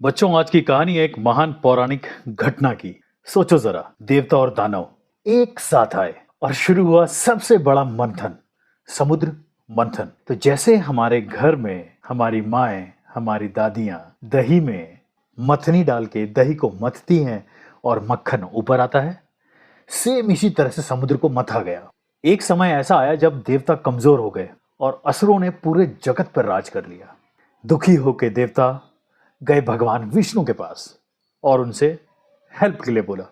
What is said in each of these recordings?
बच्चों, आज की कहानी है एक महान पौराणिक घटना की। सोचो जरा, देवता और दानव एक साथ आए और शुरू हुआ सबसे बड़ा मंथन, समुद्र मंथन। तो जैसे हमारे घर में हमारी माएं, हमारी दादियां दही में मथनी डाल के दही को मथती हैं और मक्खन ऊपर आता है, सेम इसी तरह से समुद्र को मथा गया। एक समय ऐसा आया जब देवता कमजोर हो गए और असुरों ने पूरे जगत पर राज कर लिया। दुखी होके देवता गए भगवान विष्णु के पास और उनसे हेल्प के लिए बोला।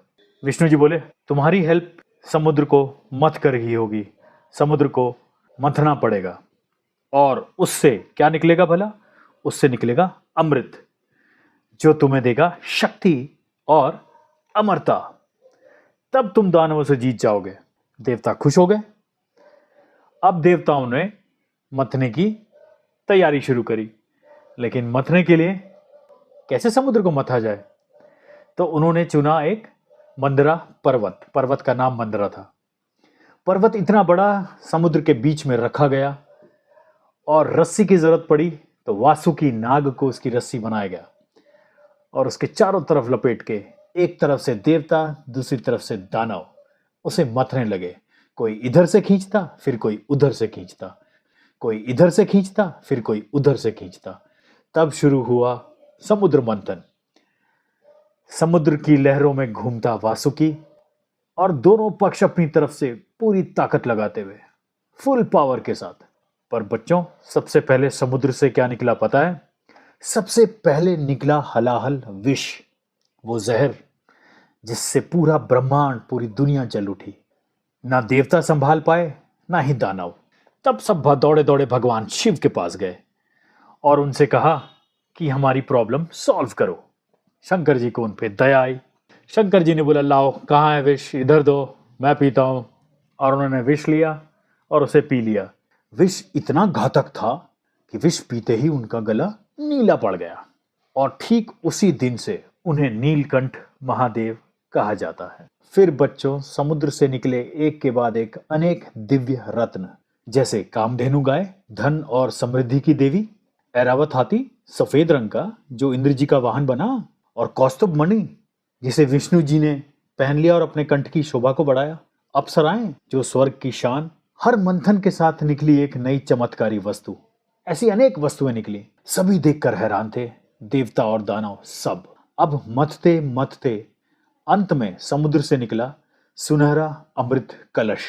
विष्णु जी बोले, तुम्हारी हेल्प समुद्र को मथ कर ही होगी, समुद्र को मथना पड़ेगा और उससे क्या निकलेगा भला? उससे निकलेगा अमृत, जो तुम्हें देगा शक्ति और अमरता। तब तुम दानवों से जीत जाओगे। देवता खुश हो गए। अब देवताओं ने मथने की तैयारी शुरू करी, लेकिन मथने के लिए कैसे समुद्र को मथा जाए? तो उन्होंने चुना एक मंदरा पर्वत। पर्वत का नाम मंदरा था। पर्वत इतना बड़ा समुद्र के बीच में रखा गया और रस्सी की जरूरत पड़ी तो वासुकी नाग को उसकी रस्सी बनाया गया और उसके चारों तरफ लपेट के एक तरफ से देवता, दूसरी तरफ से दानव उसे मथने लगे। कोई इधर से खींचता, फिर कोई उधर से खींचता, कोई इधर से खींचता, फिर कोई उधर से खींचता। तब शुरू हुआ समुद्र मंथन। समुद्र की लहरों में घूमता वासुकी और दोनों पक्ष अपनी तरफ से पूरी ताकत लगाते हुए फुल पावर के साथ। पर बच्चों, सबसे पहले समुद्र से क्या निकला पता है? सबसे पहले निकला हलाहल विष, वो जहर जिससे पूरा ब्रह्मांड, पूरी दुनिया जल उठी। ना देवता संभाल पाए, ना ही दानव। तब सब दौड़े दौड़े भगवान शिव के पास गए और उनसे कहा कि हमारी प्रॉब्लम सॉल्व करो। शंकर जी को उन पे दया आई। शंकर जी ने बोला, लाओ, कहाँ है विष? इधर दो, मैं पीता हूं। और उन्होंने विष लिया और उसे पी लिया। विष इतना घातक था कि विष पीते ही उनका गला नीला पड़ गया और ठीक उसी दिन से उन्हें नीलकंठ महादेव कहा जाता है। फिर बच्चों, समुद्र से निकले एक के बाद एक अनेक दिव्य रत्न, जैसे कामधेनु गाय, धन और समृद्धि की देवी, ऐरावत हाथी सफेद रंग का जो इंद्र जी का वाहन बना, और कौस्तुभ मणि जिसे विष्णु जी ने पहन लिया और अपने कंठ की शोभा को बढ़ाया, अप्सराएं जो स्वर्ग की शान। हर मंथन के साथ निकली एक नई चमत्कारी वस्तु। ऐसी अनेक वस्तुएं निकली, सभी देखकर हैरान थे, देवता और दानव सब। अब मथते मथते अंत में समुद्र से निकला सुनहरा अमृत कलश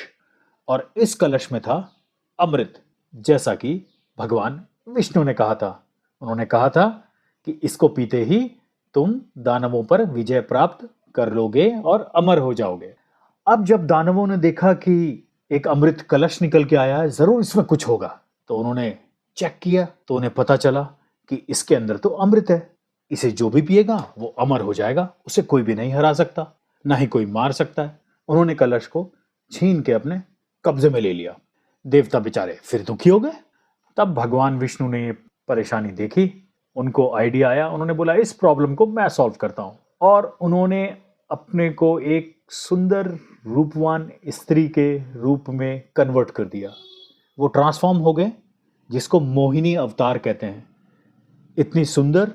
और इस कलश में था अमृत, जैसा कि भगवान विष्णु ने कहा था। उन्होंने कहा था कि इसको पीते ही तुम दानवों पर विजय प्राप्त कर लोगे और अमर हो जाओगे। अब जब दानवों ने देखा कि एक अमृत कलश निकल के आया है, जरूर इसमें कुछ होगा, तो उन्होंने चेक किया तो उन्हें पता चला कि इसके अंदर तो अमृत है। इसे जो भी पिएगा वो अमर हो जाएगा, उसे कोई भी नहीं हरा सकता, ना ही कोई मार सकता है। उन्होंने कलश को छीन के अपने कब्जे में ले लिया। देवता बेचारे फिर दुखी हो गए। तब भगवान विष्णु ने ये परेशानी देखी, उनको आइडिया आया। उन्होंने बोला, इस प्रॉब्लम को मैं सॉल्व करता हूं। और उन्होंने अपने को एक सुंदर रूपवान स्त्री के रूप में कन्वर्ट कर दिया। वो ट्रांसफॉर्म हो गए, जिसको मोहिनी अवतार कहते हैं। इतनी सुंदर,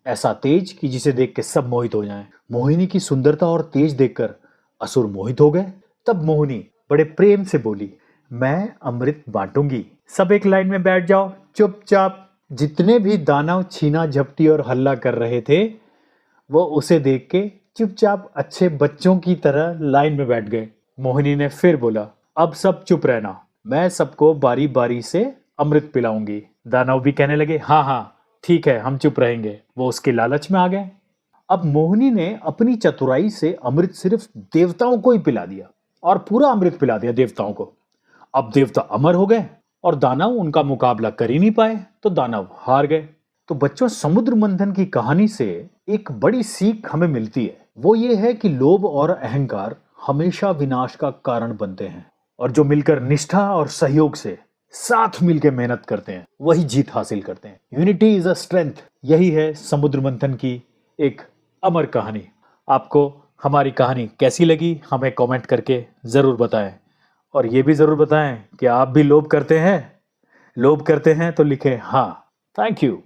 ऐसा तेज कि जिसे देख के सब मोहित हो जाएं। मोहिनी की सुंदरता और तेज देखकर असुर मोहित हो गए। तब मोहिनी बड़े प्रेम से बोली, मैं अमृत बांटूंगी, सब एक लाइन में बैठ जाओ चुपचाप। जितने भी दानव छीना झपटी और हल्ला कर रहे थे, वो उसे देख के चुपचाप अच्छे बच्चों की तरह लाइन में बैठ गए। मोहिनी ने फिर बोला, अब सब चुप रहना, मैं सबको बारी बारी से अमृत पिलाऊंगी। दानव भी कहने लगे, हाँ हाँ ठीक है, हम चुप रहेंगे। वो उसके लालच में आ गए। अब मोहिनी ने अपनी चतुराई से अमृत सिर्फ देवताओं को ही पिला दिया और पूरा अमृत पिला दिया देवताओं को। अब देवता अमर हो गए और दानव उनका मुकाबला कर ही नहीं पाए, तो दानव हार गए। तो बच्चों, समुद्र मंथन की कहानी से एक बड़ी सीख हमें मिलती है। वो ये है कि लोभ और अहंकार हमेशा विनाश का कारण बनते हैं और जो मिलकर निष्ठा और सहयोग से साथ मिलकर मेहनत करते हैं, वही जीत हासिल करते हैं। Unity is a strength. यही है समुद्र मंथन की एक अमर कहानी। आपको हमारी कहानी कैसी लगी, हमें कमेंट करके जरूर बताएं। और ये भी जरूर बताएं कि आप भी लोभ करते हैं। लोभ करते हैं तो लिखें हाँ। Thank you.